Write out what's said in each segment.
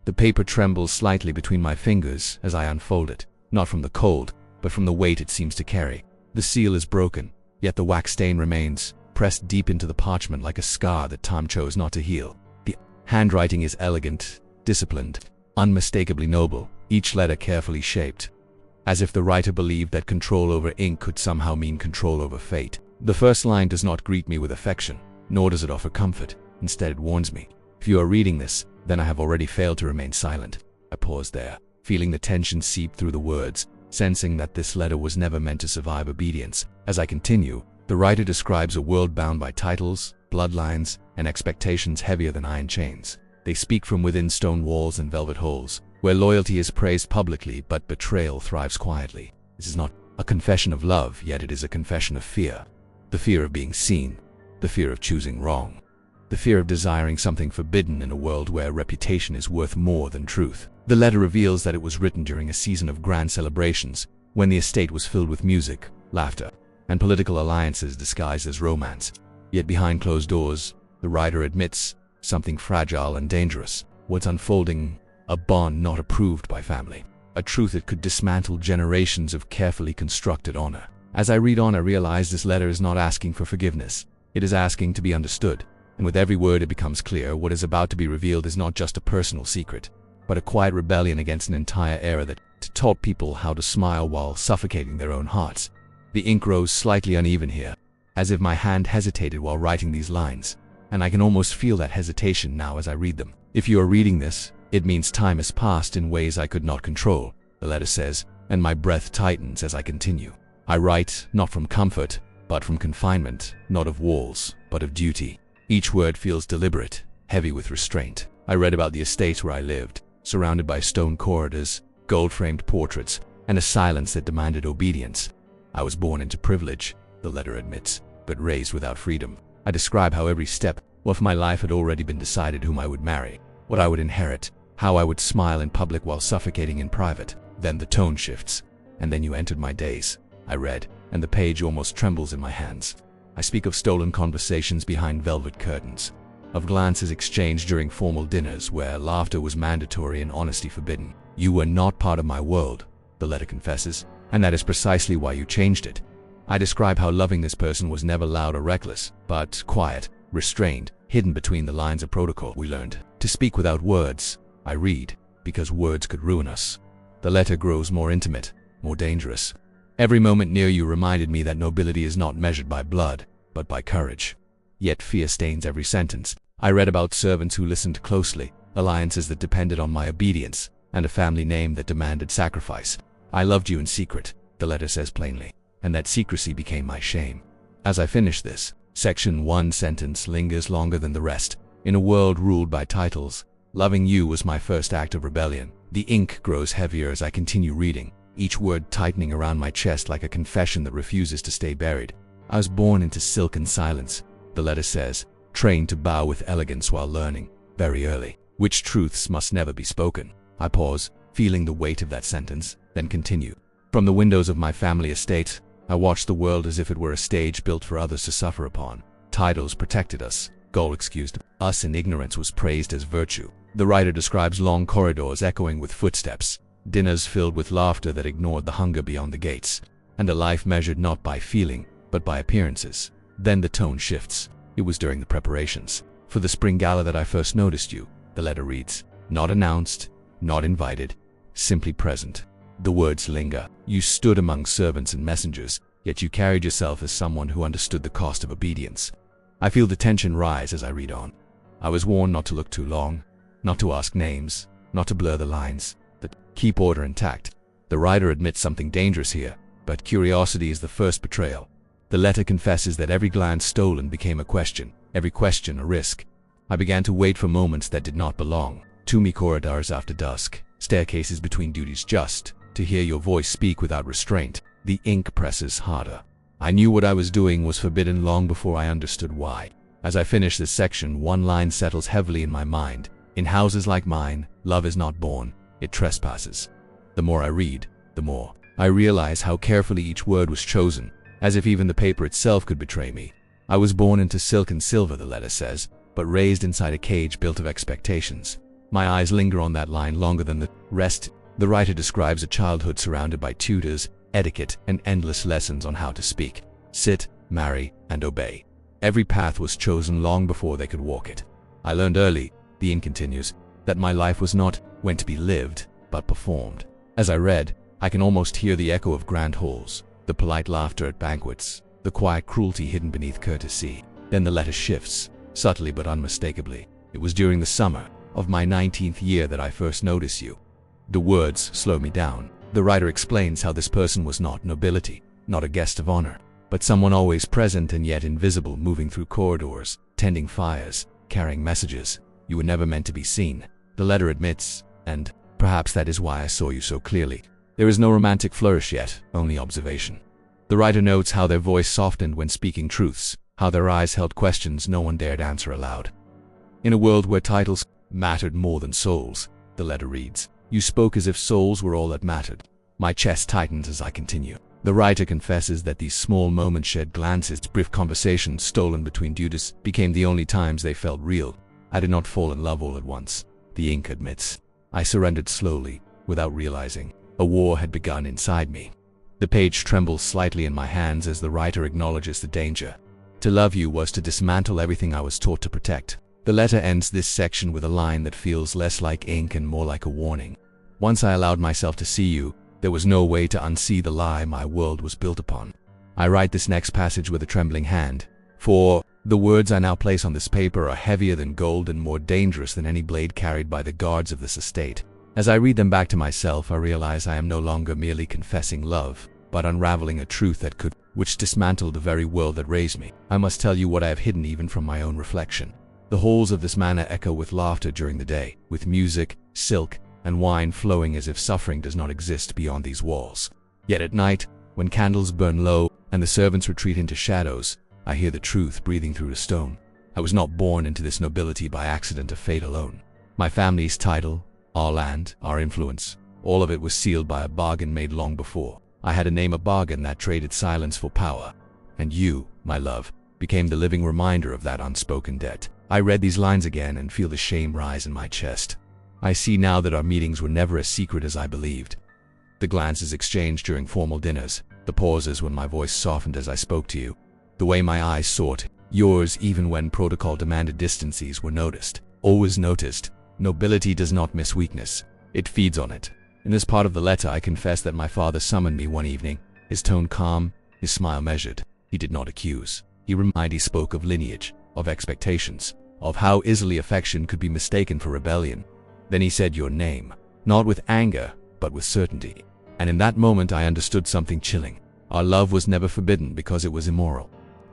The paper trembles slightly between my fingers as I unfold it, not from the cold, but from the weight it seems to carry. The seal is broken, yet the wax stain remains, pressed deep into the parchment like a scar that time chose not to heal. The handwriting is elegant, disciplined, unmistakably noble, each letter carefully shaped, as if the writer believed that control over ink could somehow mean control over fate. The first line does not greet me with affection, nor does it offer comfort. Instead, it warns me. If you are reading this, then I have already failed to remain silent. I paused there, feeling the tension seep through the words, sensing that this letter was never meant to survive obedience. As I continue, the writer describes a world bound by titles, bloodlines, and expectations heavier than iron chains. They speak from within stone walls and velvet halls, where loyalty is praised publicly but betrayal thrives quietly. This is not a confession of love, yet it is a confession of fear. The fear of being seen, the fear of choosing wrong, the fear of desiring something forbidden in a world where reputation is worth more than truth. The letter reveals that it was written during a season of grand celebrations, when the estate was filled with music, laughter, and political alliances disguised as romance. Yet behind closed doors, the writer admits something fragile and dangerous. What's unfolding? A bond not approved by family. A truth that could dismantle generations of carefully constructed honor. As I read on, I realize this letter is not asking for forgiveness. It is asking to be understood. And with every word it becomes clear what is about to be revealed is not just a personal secret, but a quiet rebellion against an entire era that taught people how to smile while suffocating their own hearts. The ink grows slightly uneven here, as if my hand hesitated while writing these lines, and I can almost feel that hesitation now as I read them. If you are reading this, it means time has passed in ways I could not control, the letter says, and my breath tightens as I continue. I write not from comfort, but from confinement, not of walls, but of duty. Each word feels deliberate, heavy with restraint. I read about the estate where I lived, surrounded by stone corridors, gold-framed portraits, and a silence that demanded obedience. I was born into privilege, the letter admits, but raised without freedom. I describe how every step of my life had already been decided: whom I would marry, what I would inherit, how I would smile in public while suffocating in private. Then the tone shifts. And then you entered my days, I read, and the page almost trembles in my hands. I speak of stolen conversations behind velvet curtains, of glances exchanged during formal dinners where laughter was mandatory and honesty forbidden. You were not part of my world, the letter confesses, and that is precisely why you changed it. I describe how loving this person was never loud or reckless, but quiet, restrained, hidden between the lines of protocol. We learned to speak without words. I read, because words could ruin us. The letter grows more intimate, more dangerous. Every moment near you reminded me that nobility is not measured by blood, but by courage. Yet fear stains every sentence. I read about servants who listened closely, alliances that depended on my obedience, and a family name that demanded sacrifice. I loved you in secret, the letter says plainly, and that secrecy became my shame. As I finish this, section one sentence lingers longer than the rest. In a world ruled by titles, loving you was my first act of rebellion. The ink grows heavier as I continue reading, each word tightening around my chest like a confession that refuses to stay buried. I was born into silken silence, the letter says, trained to bow with elegance while learning, very early, which truths must never be spoken. I pause, feeling the weight of that sentence, then continue. From the windows of my family estate, I watched the world as if it were a stage built for others to suffer upon. Titles protected us, gold excused us, and ignorance was praised as virtue. The writer describes long corridors echoing with footsteps, dinners filled with laughter that ignored the hunger beyond the gates, and a life measured not by feeling, but by appearances. Then the tone shifts. It was during the preparations for the spring gala that I first noticed you, the letter reads. Not announced, not invited, simply present. The words linger. You stood among servants and messengers, yet you carried yourself as someone who understood the cost of obedience. I feel the tension rise as I read on. I was warned not to look too long, not to ask names, not to blur the lines, but keep order intact. The writer admits something dangerous here, but curiosity is the first betrayal. The letter confesses that every glance stolen became a question, every question a risk. I began to wait for moments that did not belong. To me, corridors after dusk, staircases between duties, just to hear your voice speak without restraint. The ink presses harder. I knew what I was doing was forbidden long before I understood why. As I finish this section, one line settles heavily in my mind. In houses like mine, love is not born, it trespasses. The more I read, the more I realize how carefully each word was chosen, as if even the paper itself could betray me. I was born into silk and silver, the letter says, but raised inside a cage built of expectations. My eyes linger on that line longer than the rest. The writer describes a childhood surrounded by tutors, etiquette, and endless lessons on how to speak, sit, marry, and obey. Every path was chosen long before they could walk it. I learned early, the ink continues, that my life was not meant to be lived, but performed. As I read, I can almost hear the echo of grand halls, the polite laughter at banquets, the quiet cruelty hidden beneath courtesy. Then the letter shifts, subtly but unmistakably. It was during the summer of my 19th year that I first noticed you. The words slow me down. The writer explains how this person was not nobility, not a guest of honor, but someone always present and yet invisible, moving through corridors, tending fires, carrying messages. You were never meant to be seen, the letter admits, and perhaps that is why I saw you so clearly. There is no romantic flourish yet, only observation. The writer notes how their voice softened when speaking truths, how their eyes held questions no one dared answer aloud. In a world where titles mattered more than souls, the letter reads, you spoke as if souls were all that mattered. My chest tightens as I continue. The writer confesses that these small moments, shared glances, brief conversations stolen between dudes, became the only times they felt real. I did not fall in love all at once, the ink admits. I surrendered slowly, without realizing. A war had begun inside me. The page trembles slightly in my hands as the writer acknowledges the danger. To love you was to dismantle everything I was taught to protect. The letter ends this section with a line that feels less like ink and more like a warning. Once I allowed myself to see you, there was no way to unsee the lie my world was built upon. I write this next passage with a trembling hand, for the words I now place on this paper are heavier than gold and more dangerous than any blade carried by the guards of this estate. As I read them back to myself, I realize I am no longer merely confessing love, but unraveling a truth which dismantled the very world that raised me. I must tell you what I have hidden even from my own reflection. The halls of this manor echo with laughter during the day, with music, silk, and wine flowing as if suffering does not exist beyond these walls. Yet at night, when candles burn low and the servants retreat into shadows, I hear the truth breathing through the stone. I was not born into this nobility by accident or fate alone. My family's title, our land, our influence, all of it was sealed by a bargain made long before. I had to name a bargain that traded silence for power. And you, my love, became the living reminder of that unspoken debt. I read these lines again and feel the shame rise in my chest. I see now that our meetings were never as secret as I believed. The glances exchanged during formal dinners, the pauses when my voice softened as I spoke to you, the way my eyes sought yours even when protocol demanded distances were noticed. Always noticed. Nobility does not miss weakness. It feeds on it. In this part of the letter I confess that my father summoned me one evening, his tone calm, his smile measured. He did not accuse. He spoke of lineage, of expectations, of how easily affection could be mistaken for rebellion. Then he said your name, not with anger, but with certainty. And in that moment I understood something chilling. Our love was never forbidden because it was immoral.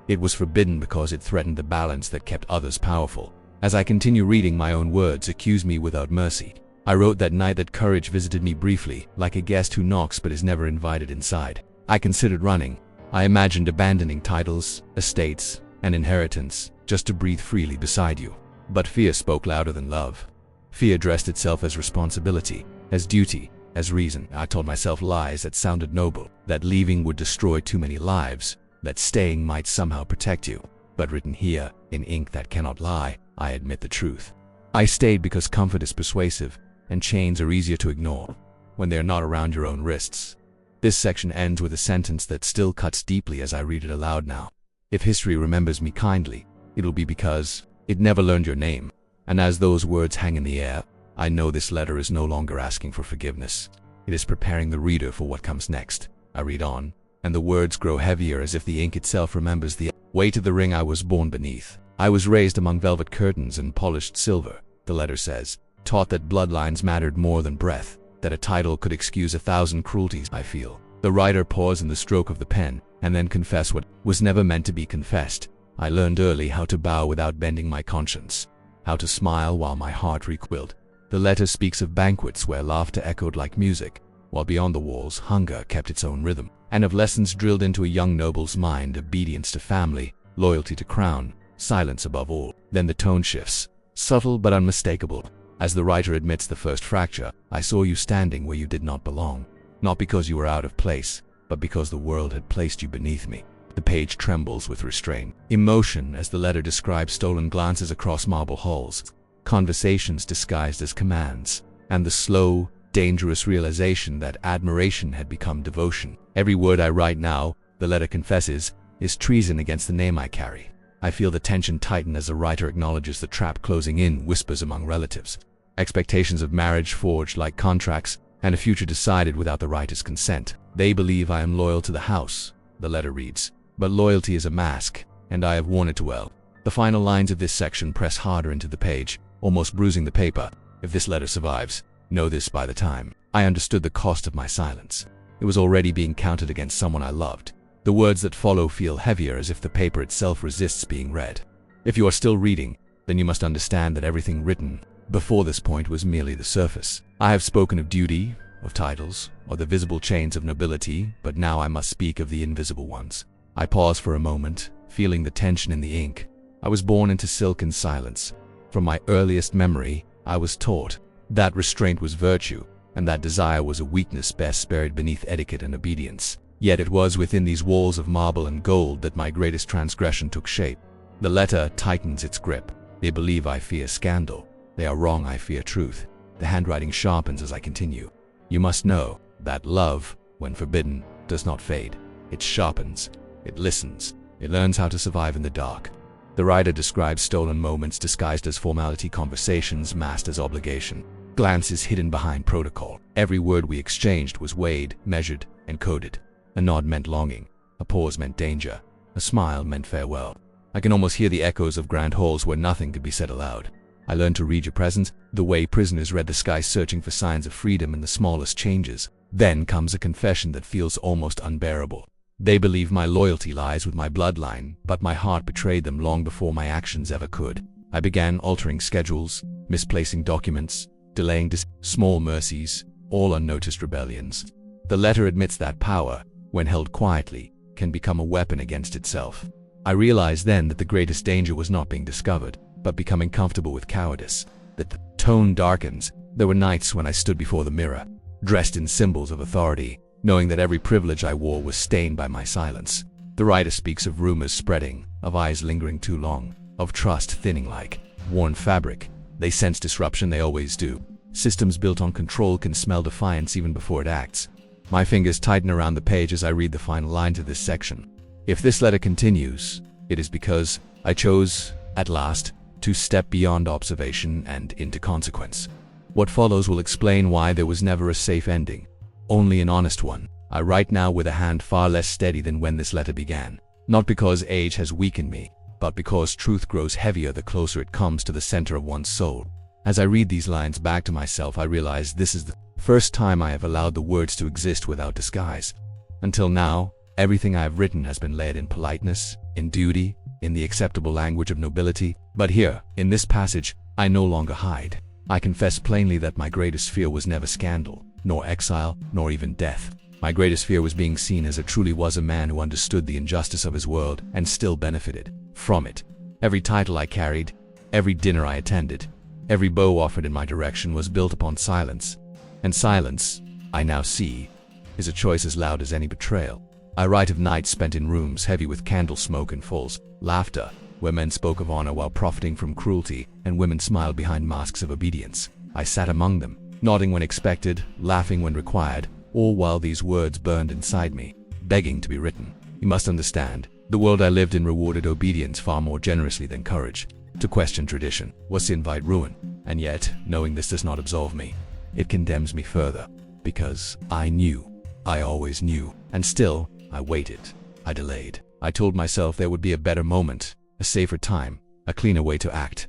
It was forbidden because it threatened the balance that kept others powerful. As I continue reading, my own words accuse me without mercy. I wrote that night that courage visited me briefly, like a guest who knocks but is never invited inside. I considered running. I imagined abandoning titles, estates, and inheritance, just to breathe freely beside you. But fear spoke louder than love. Fear dressed itself as responsibility, as duty, as reason. I told myself lies that sounded noble, that leaving would destroy too many lives, that staying might somehow protect you. But written here, in ink that cannot lie, I admit the truth. I stayed because comfort is persuasive, and chains are easier to ignore when they are not around your own wrists. This section ends with a sentence that still cuts deeply as I read it aloud now. If history remembers me kindly, it'll be because it never learned your name. And as those words hang in the air, I know this letter is no longer asking for forgiveness. It is preparing the reader for what comes next. I read on, and the words grow heavier as if the ink itself remembers the weight of the ring I was born beneath. I was raised among velvet curtains and polished silver, the letter says, taught that bloodlines mattered more than breath, that a title could excuse 1,000 cruelties. I feel the writer pause in the stroke of the pen, and then confess what was never meant to be confessed. I learned early how to bow without bending my conscience, how to smile while my heart recoiled. The letter speaks of banquets where laughter echoed like music, while beyond the walls hunger kept its own rhythm, and of lessons drilled into a young noble's mind: obedience to family, loyalty to crown, silence above all. Then the tone shifts, subtle but unmistakable. As the writer admits the first fracture, I saw you standing where you did not belong, not because you were out of place, but because the world had placed you beneath me. The page trembles with restraint, emotion as the letter describes stolen glances across marble halls, conversations disguised as commands, and the slow, dangerous realization that admiration had become devotion. Every word I write now, the letter confesses, is treason against the name I carry. I feel the tension tighten as the writer acknowledges the trap closing in, whispers among relatives. Expectations of marriage forged like contracts, and a future decided without the writer's consent. They believe I am loyal to the house, the letter reads. But loyalty is a mask, and I have worn it well. The final lines of this section press harder into the page, almost bruising the paper. If this letter survives, know this: by the time I understood the cost of my silence, it was already being counted against someone I loved. The words that follow feel heavier, as if the paper itself resists being read. If you are still reading, then you must understand that everything written before this point was merely the surface. I have spoken of duty, of titles, or the visible chains of nobility, but now I must speak of the invisible ones. I pause for a moment, feeling the tension in the ink. I was born into silken silence. From my earliest memory, I was taught that restraint was virtue, and that desire was a weakness best buried beneath etiquette and obedience. Yet it was within these walls of marble and gold that my greatest transgression took shape. The letter tightens its grip. They believe I fear scandal. They are wrong, I fear truth. The handwriting sharpens as I continue. You must know that love, when forbidden, does not fade. It sharpens. It listens. It learns how to survive in the dark. The writer describes stolen moments disguised as formality, conversations masked as obligation, glances hidden behind protocol. Every word we exchanged was weighed, measured, and coded. A nod meant longing. A pause meant danger. A smile meant farewell. I can almost hear the echoes of grand halls where nothing could be said aloud. I learned to read your presence, the way prisoners read the sky, searching for signs of freedom in the smallest changes. Then comes a confession that feels almost unbearable. They believe my loyalty lies with my bloodline, but my heart betrayed them long before my actions ever could. I began altering schedules, misplacing documents, delaying small mercies, all unnoticed rebellions. The letter admits that power, when held quietly, can become a weapon against itself. I realized then that the greatest danger was not being discovered, but becoming comfortable with cowardice. The tone darkens. There were nights when I stood before the mirror, dressed in symbols of authority, knowing that every privilege I wore was stained by my silence. The writer speaks of rumors spreading, of eyes lingering too long, of trust thinning like worn fabric. They sense disruption, they always do. Systems built on control can smell defiance even before it acts. My fingers tighten around the page as I read the final lines of this section. If this letter continues, it is because I chose, at last, to step beyond observation and into consequence. What follows will explain why there was never a safe ending, only an honest one. I write now with a hand far less steady than when this letter began, not because age has weakened me, but because truth grows heavier the closer it comes to the center of one's soul. As I read these lines back to myself, I realize this is the first time I have allowed the words to exist without disguise. Until now, everything I have written has been laid in politeness, in duty, in the acceptable language of nobility. But here, in this passage, I no longer hide. I confess plainly that my greatest fear was never scandal, nor exile, nor even death. My greatest fear was being seen as I truly was, a man who understood the injustice of his world and still benefited from it. Every title I carried, every dinner I attended, every bow offered in my direction was built upon silence. And silence, I now see, is a choice as loud as any betrayal. I write of nights spent in rooms heavy with candle smoke and false laughter, where men spoke of honor while profiting from cruelty, and women smiled behind masks of obedience. I sat among them, nodding when expected, laughing when required, all while these words burned inside me, begging to be written. You must understand, the world I lived in rewarded obedience far more generously than courage. To question tradition was to invite ruin, and yet, knowing this does not absolve me, it condemns me further, because I knew, I always knew, and still, I waited, I delayed. I told myself there would be a better moment, a safer time, a cleaner way to act.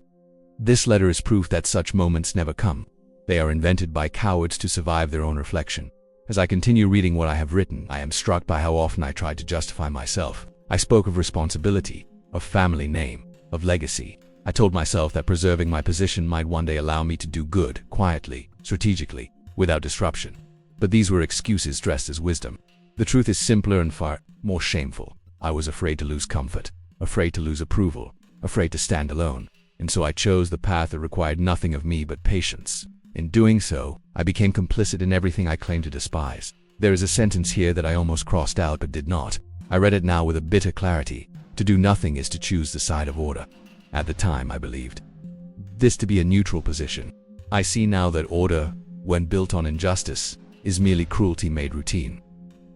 This letter is proof that such moments never come. They are invented by cowards to survive their own reflection. As I continue reading what I have written, I am struck by how often I tried to justify myself. I spoke of responsibility, of family name, of legacy. I told myself that preserving my position might one day allow me to do good, quietly, strategically, without disruption. But these were excuses dressed as wisdom. The truth is simpler and far more shameful. I was afraid to lose comfort, afraid to lose approval, afraid to stand alone. And so I chose the path that required nothing of me but patience. In doing so, I became complicit in everything I claimed to despise. There is a sentence here that I almost crossed out but did not. I read it now with a bitter clarity. To do nothing is to choose the side of order. At the time, I believed this to be a neutral position. I see now that order, when built on injustice, is merely cruelty made routine.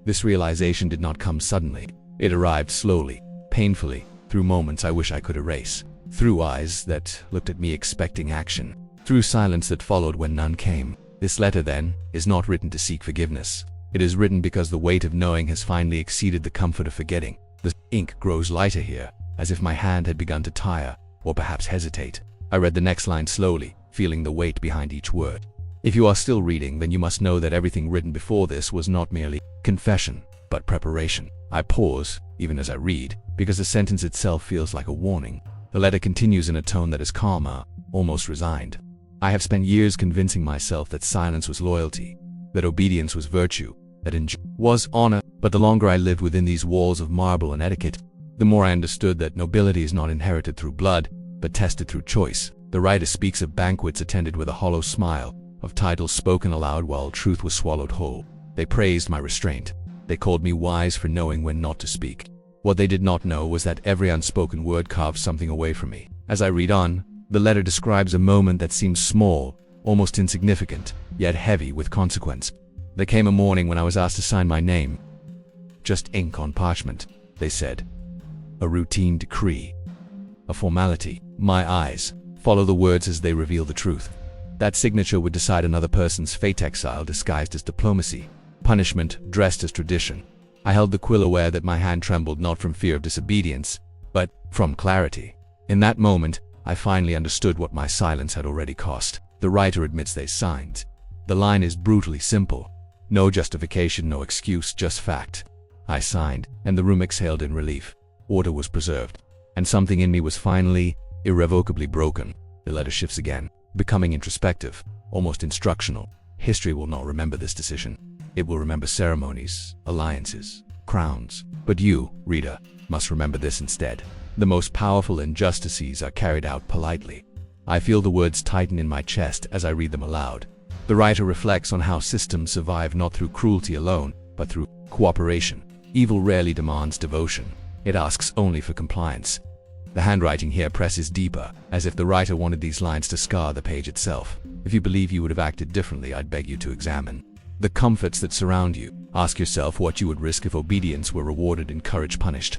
This realization did not come suddenly. It arrived slowly, painfully, through moments I wish I could erase, through eyes that looked at me expecting action, through silence that followed when none came. This letter, then, is not written to seek forgiveness. It is written because the weight of knowing has finally exceeded the comfort of forgetting. The ink grows lighter here, as if my hand had begun to tire, or perhaps hesitate. I read the next line slowly, feeling the weight behind each word. If you are still reading, then you must know that everything written before this was not merely confession, but preparation. I pause, even as I read, because the sentence itself feels like a warning. The letter continues in a tone that is calmer, almost resigned. I have spent years convincing myself that silence was loyalty, that obedience was virtue, that was honor, but the longer I lived within these walls of marble and etiquette, the more I understood that nobility is not inherited through blood, but tested through choice. The writer speaks of banquets attended with a hollow smile, of titles spoken aloud while truth was swallowed whole. They praised my restraint. They called me wise for knowing when not to speak. What they did not know was that every unspoken word carved something away from me. As I read on, the letter describes a moment that seems small, almost insignificant, yet heavy with consequence. There came a morning when I was asked to sign my name. Just ink on parchment, they said. A routine decree. A formality. My eyes follow the words as they reveal the truth. That signature would decide another person's fate, exile disguised as diplomacy, punishment dressed as tradition. I held the quill, aware that my hand trembled not from fear of disobedience, but from clarity. In that moment, I finally understood what my silence had already cost. The writer admits they signed. The line is brutally simple. No justification, no excuse, just fact. I signed, and the room exhaled in relief. Order was preserved, and something in me was finally, irrevocably broken. The letter shifts again, becoming introspective, almost instructional. History will not remember this decision. It will remember ceremonies, alliances, crowns. But you, reader, must remember this instead. The most powerful injustices are carried out politely. I feel the words tighten in my chest as I read them aloud. The writer reflects on how systems survive not through cruelty alone, but through cooperation. Evil rarely demands devotion. It asks only for compliance. The handwriting here presses deeper, as if the writer wanted these lines to scar the page itself. If you believe you would have acted differently, I'd beg you to examine the comforts that surround you. Ask yourself what you would risk if obedience were rewarded and courage punished.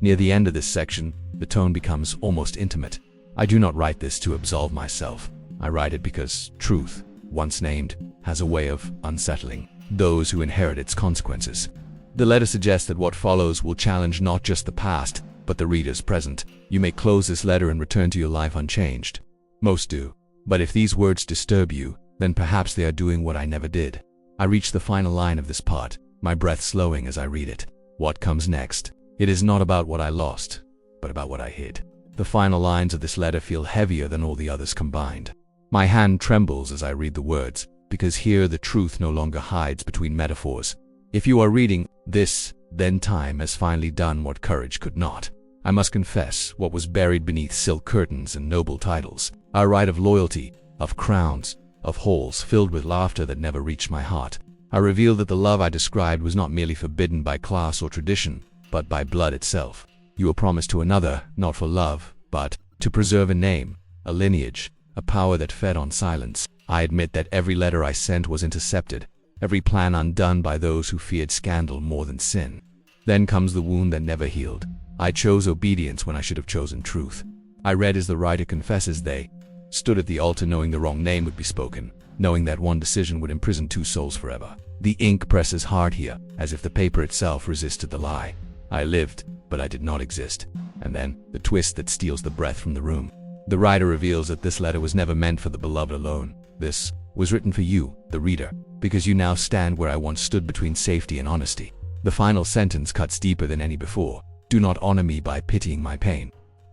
Near the end of this section, the tone becomes almost intimate. I do not write this to absolve myself. I write it because truth, once named, has a way of unsettling those who inherit its consequences. The letter suggests that what follows will challenge not just the past, but the reader's present. You may close this letter and return to your life unchanged. Most do. But if these words disturb you, then perhaps they are doing what I never did. I reach the final line of this part, my breath slowing as I read it. What comes next? It is not about what I lost, but about what I hid. The final lines of this letter feel heavier than all the others combined. My hand trembles as I read the words, because here the truth no longer hides between metaphors. If you are reading this, then time has finally done what courage could not. I must confess what was buried beneath silk curtains and noble titles. A right of loyalty, of crowns, of halls filled with laughter that never reached my heart. I revealed that the love I described was not merely forbidden by class or tradition, but by blood itself. You were promised to another, not for love, but to preserve a name, a lineage, a power that fed on silence. I admit that every letter I sent was intercepted, every plan undone by those who feared scandal more than sin. Then comes the wound that never healed. I chose obedience when I should have chosen truth. I read as the writer confesses they stood at the altar knowing the wrong name would be spoken, knowing that one decision would imprison two souls forever. The ink presses hard here, as if the paper itself resisted the lie. I lived, but I did not exist. And then, the twist that steals the breath from the room. The writer reveals that this letter was never meant for the beloved alone. This was written for you, the reader, because you now stand where I once stood between safety and honesty. The final sentence cuts deeper than any before. Do not honor me by pitying my pain.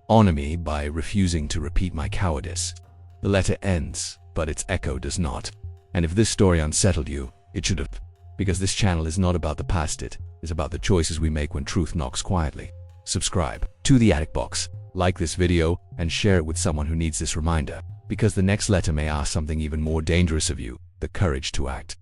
Honor me by refusing to repeat my cowardice. The letter ends, but its echo does not. And if this story unsettled you, it should have. Because this channel is not about the past, it is about the choices we make when truth knocks quietly. Subscribe to The Attic Box, like this video, and share it with someone who needs this reminder. Because the next letter may ask something even more dangerous of you, the courage to act.